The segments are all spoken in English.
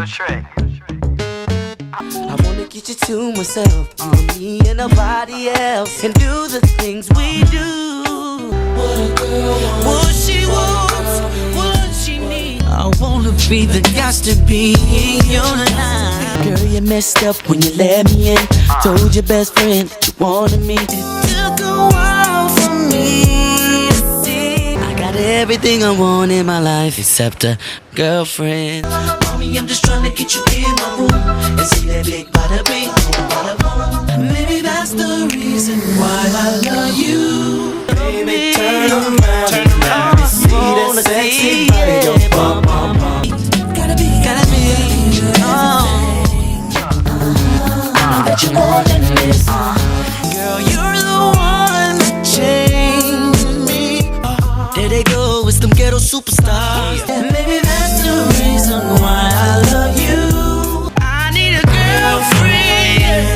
I wanna get you to myself, you and me and nobody else, and do the things we do. What a girl wants, what she wants, what she needs. I wanna be the guys to be in your life. Girl, you messed up when you let me in. Told your best friend that you wanted me. It took a while for me to see. I got everything I want in my life except a girlfriend. Mommy, I'm just trying to get you in my room and see that big bada bing, bada boom. Maybe that's the reason why I love you. Baby, turn around, let me see that sexy body go bum, bum, bum. Gotta be, oh. I know that you're more than this. Girl, you're the one that changed me. There they go, it's them ghetto superstars. And maybe that's the reason why I love you. I need a girlfriend.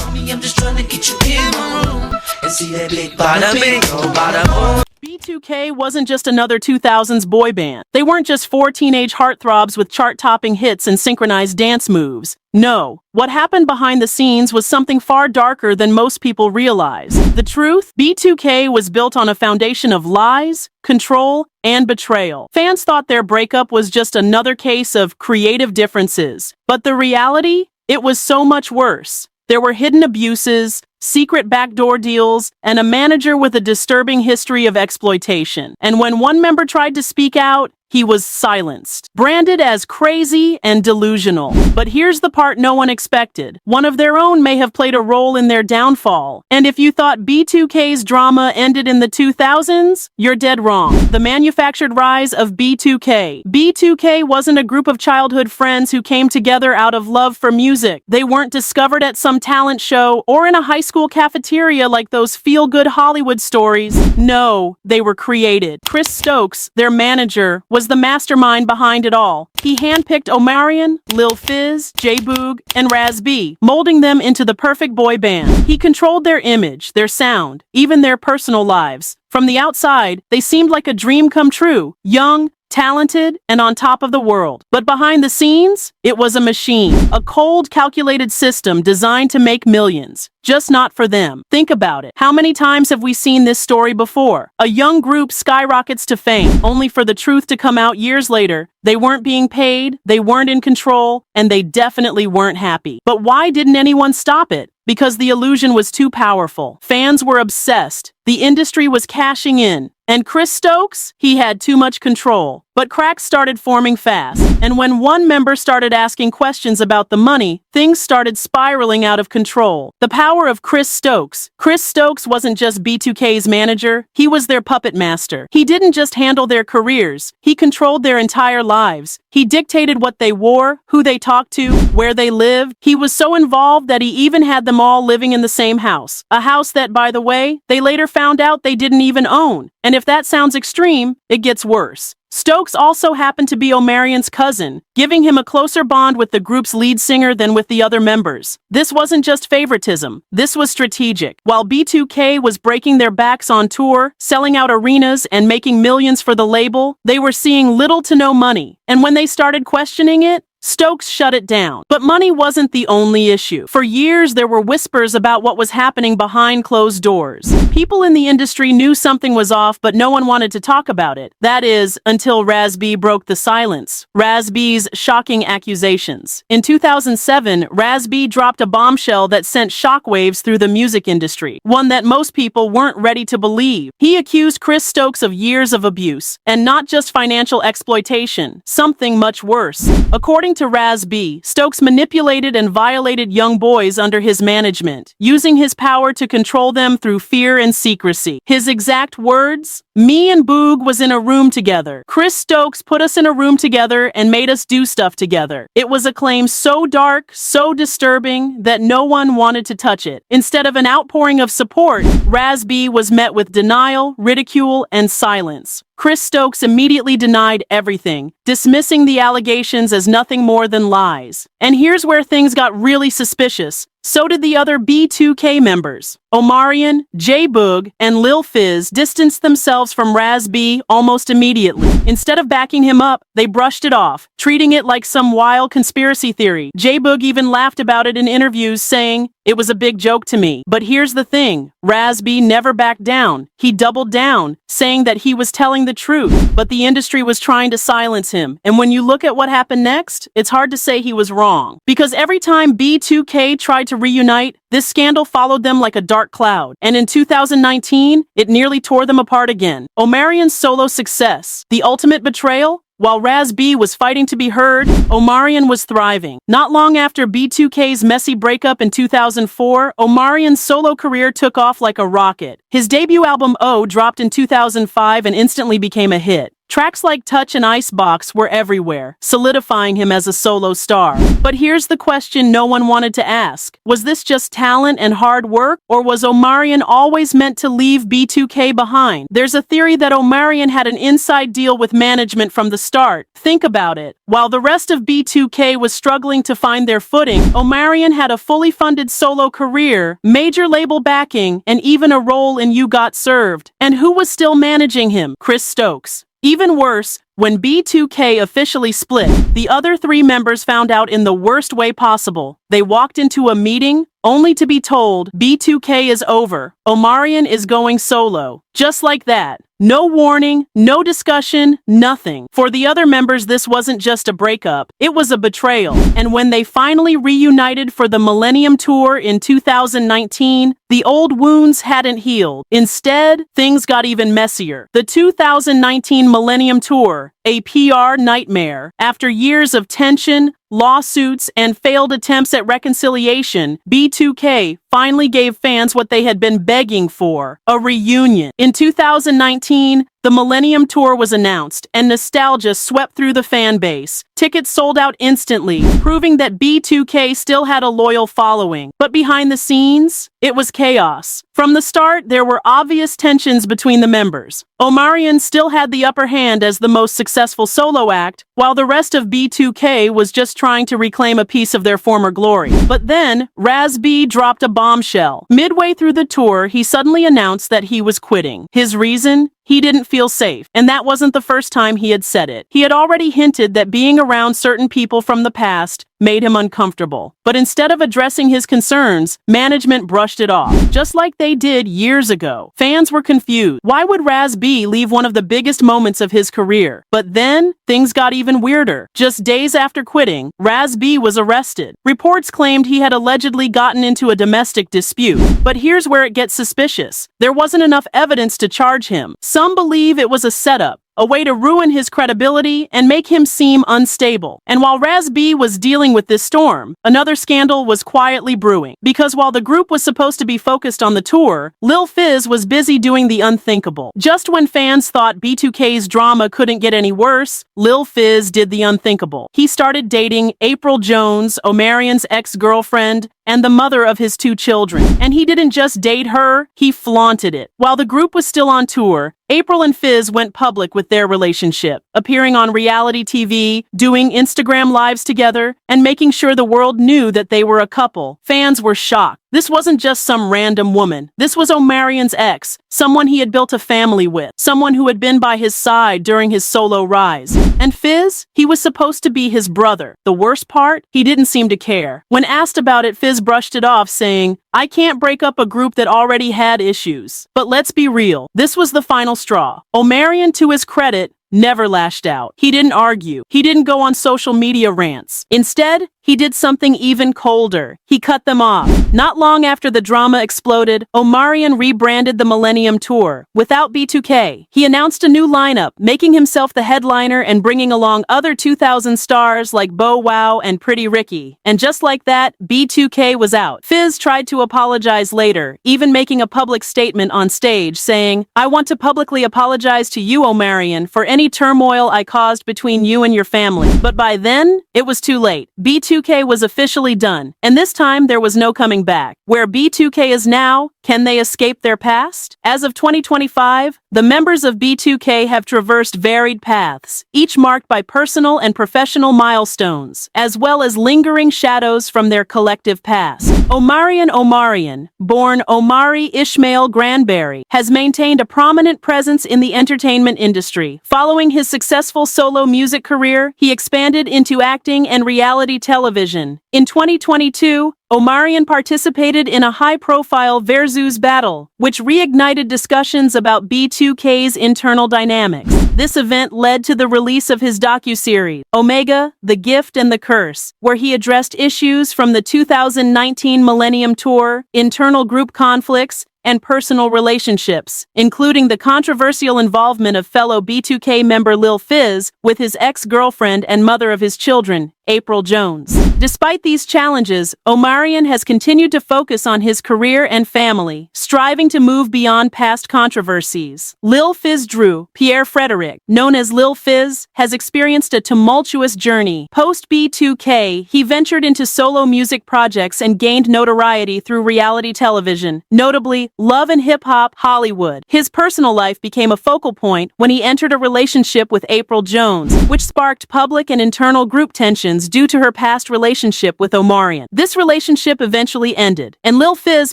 Mommy, I'm just trying to get you in my room and see that big bada bing, bada boom. B2k wasn't just another 2000s boy band. They weren't just four teenage heartthrobs with chart-topping hits and synchronized dance moves. No, what happened behind the scenes was something far darker than most people realize. The truth? B2k was built on a foundation of lies, control, and betrayal. Fans thought their breakup was just another case of creative differences. But the reality? It was so much worse. There were hidden abuses, secret backdoor deals, and a manager with a disturbing history of exploitation. And when one member tried to speak out, he was silenced, branded as crazy and delusional. But here's the part no one expected. One of their own may have played a role in their downfall. And if you thought B2k's drama ended in the 2000s, you're dead wrong. The manufactured rise of B2k. B2k wasn't a group of childhood friends who came together out of love for music. They weren't discovered at some talent show or in a high school cafeteria like those feel-good Hollywood stories. No, they were created. Chris Stokes, their manager, was the mastermind behind it all. He handpicked Omarion, Lil Fizz, J-Boog, and raz-b, molding them into the perfect boy band. He controlled their image, their sound, even their personal lives. From the outside, they seemed like a dream come true, young, talented, and on top of the world. But behind the scenes, it was a machine, a cold, calculated system designed to make millions. Just not for them. Think about it. How many times have we seen this story before? A young group skyrockets to fame, only for the truth to come out years later. They weren't being paid, they weren't in control, and they definitely weren't happy. But why didn't anyone stop it? Because the illusion was too powerful. Fans were obsessed. The industry was cashing in. And Chris Stokes? He had too much control. But cracks started forming fast. And when one member started asking questions about the money, things started spiraling out of control. The power of Chris Stokes. Chris Stokes wasn't just B2k's manager, he was their puppet master. He didn't just handle their careers, he controlled their entire lives. He dictated what they wore, who they talked to, where they lived. He was so involved that he even had them all living in the same house. A house that, by the way, they later found out they didn't even own. And if that sounds extreme, it gets worse. Stokes also happened to be Omarion's cousin, giving him a closer bond with the group's lead singer than with the other members. This wasn't just favoritism, this was strategic. While B2k was breaking their backs on tour, selling out arenas, and making millions for the label, they were seeing little to no money. And when they started questioning it, Stokes shut it down. But money wasn't the only issue. For years, there were whispers about what was happening behind closed doors. People in the industry knew something was off, but no one wanted to talk about it. That is, until raz-b broke the silence. Raz-b's shocking accusations. In 2007, raz-b dropped a bombshell that sent shockwaves through the music industry, one that most people weren't ready to believe. He accused Chris Stokes of years of abuse, and not just financial exploitation, something much worse. According to raz-b, Stokes manipulated and violated young boys under his management, using his power to control them through fear and secrecy. His exact words? Me and Boog was in a room together. Chris Stokes put us in a room together and made us do stuff together. It was a claim so dark, so disturbing, that no one wanted to touch it. Instead of an outpouring of support, raz-b was met with denial, ridicule, and silence. Chris Stokes immediately denied everything, dismissing the allegations as nothing more than lies. And here's where things got really suspicious. So did the other B2k members. Omarion, J-Boog, and Lil Fizz distanced themselves from raz-b almost immediately. Instead of backing him up, they brushed it off, treating it like some wild conspiracy theory. J-Boog even laughed about it in interviews, saying, "It was a big joke to me." But here's the thing, raz-b never backed down. He doubled down, saying that he was telling the truth, but the industry was trying to silence him. And when you look at what happened next, it's hard to say he was wrong. Because every time B2k tried to reunite, this scandal followed them like a dark cloud. And in 2019, it nearly tore them apart again. Omarion's solo success, the ultimate betrayal? While raz-b was fighting to be heard, Omarion was thriving. Not long after B2k's messy breakup in 2004, Omarion's solo career took off like a rocket. His debut album O dropped in 2005 and instantly became a hit. Tracks like Touch and Icebox were everywhere, solidifying him as a solo star. But here's the question no one wanted to ask. Was this just talent and hard work, or was Omarion always meant to leave B2k behind? There's a theory that Omarion had an inside deal with management from the start. Think about it. While the rest of B2k was struggling to find their footing, Omarion had a fully funded solo career, major label backing, and even a role in You Got Served. And who was still managing him? Chris Stokes. Even worse, when B2k officially split, the other three members found out in the worst way possible. They walked into a meeting only to be told B2k is over. Omarion is going solo. Just like that. No warning, no discussion, nothing. For the other members, this wasn't just a breakup, it was a betrayal. And when they finally reunited for the Millennium Tour in 2019, the old wounds hadn't healed. Instead, things got even messier. The 2019 Millennium Tour, a PR nightmare. After years of tension, lawsuits, and failed attempts at reconciliation, B2k finally gave fans what they had been begging for, a reunion. In 2019, the Millennium Tour was announced, and nostalgia swept through the fan base. Tickets sold out instantly, proving that B2k still had a loyal following. But behind the scenes, it was chaos. From the start, there were obvious tensions between the members. Omarion still had the upper hand as the most successful solo act, while the rest of B2k was just trying to reclaim a piece of their former glory. But then, raz-b dropped a bombshell. Midway through the tour, he suddenly announced that he was quitting. His reason? He didn't feel safe, and that wasn't the first time he had said it. He had already hinted that being around certain people from the past made him uncomfortable. But instead of addressing his concerns, management brushed it off, just like they did years ago. Fans were confused. Why would raz-b leave one of the biggest moments of his career? But then, things got even weirder. Just days after quitting, raz-b was arrested. Reports claimed he had allegedly gotten into a domestic dispute. But here's where it gets suspicious. There wasn't enough evidence to charge him. Some believe it was a setup, a way to ruin his credibility and make him seem unstable. And while raz-b was dealing with this storm, another scandal was quietly brewing. Because while the group was supposed to be focused on the tour, Lil Fizz was busy doing the unthinkable. Just when fans thought B2k's drama couldn't get any worse, Lil Fizz did the unthinkable. He started dating April Jones, Omarion's ex-girlfriend, and the mother of his 2 children. And he didn't just date her, he flaunted it. While the group was still on tour, April and Fizz went public with their relationship, appearing on reality TV, doing Instagram lives together, and making sure the world knew that they were a couple. Fans were shocked. This wasn't just some random woman. This was Omarion's ex, someone he had built a family with, someone who had been by his side during his solo rise. And Fizz? He was supposed to be his brother. The worst part? He didn't seem to care. When asked about it, Fizz brushed it off, saying, "I can't break up a group that already had issues." But let's be real, this was the final straw. Omarion, to his credit, never lashed out. He didn't argue. He didn't go on social media rants. Instead, he did something even colder. He cut them off. Not long after the drama exploded, Omarion rebranded the Millennium Tour. Without B2k, he announced a new lineup, making himself the headliner and bringing along other 2000 stars like Bow Wow and Pretty Ricky. And just like that, B2k was out. Fizz tried to apologize later, even making a public statement on stage saying, "I want to publicly apologize to you, Omarion, for any turmoil I caused between you and your family." But by then, it was too late. B2k was officially done, and this time there was no coming back. Where B2k is now, can they escape their past? As of 2025, the members of B2k have traversed varied paths, each marked by personal and professional milestones, as well as lingering shadows from their collective past. Omarion, born Omari Ishmael Granberry, has maintained a prominent presence in the entertainment industry. Following his successful solo music career, he expanded into acting and reality television. In 2022, Omarion participated in a high-profile Versus battle, which reignited discussions about B2k's internal dynamics. This event led to the release of his docuseries, Omega, The Gift and the Curse, where he addressed issues from the 2019 Millennium Tour, internal group conflicts, and personal relationships, including the controversial involvement of fellow B2k member Lil Fizz with his ex-girlfriend and mother of his children, April Jones. Despite these challenges, Omarion has continued to focus on his career and family, striving to move beyond past controversies. Lil Fizz Drew, Pierre Frederick, known as Lil Fizz, has experienced a tumultuous journey. Post B2k, he ventured into solo music projects and gained notoriety through reality television, notably Love and Hip Hop Hollywood. His personal life became a focal point when he entered a relationship with April Jones, which sparked public and internal group tensions due to her past relationship with Omarion. This relationship eventually ended, and Lil Fizz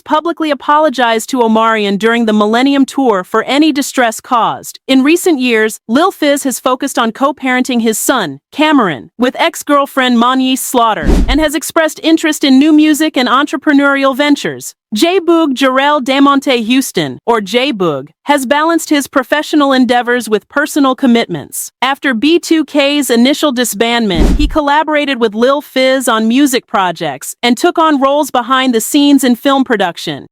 publicly apologized to Omarion during the Millennium Tour for any distress caused. In recent years, Lil Fizz has focused on co-parenting his son, Cameron, with ex-girlfriend Moniece Slaughter, and has expressed interest in new music and entrepreneurial ventures. J-Boog Jarrell Damonte Houston, or J-Boog, has balanced his professional endeavors with personal commitments. After B2k's initial disbandment, he collaborated with Lil Fizz on music projects and took on roles behind the scenes in film production.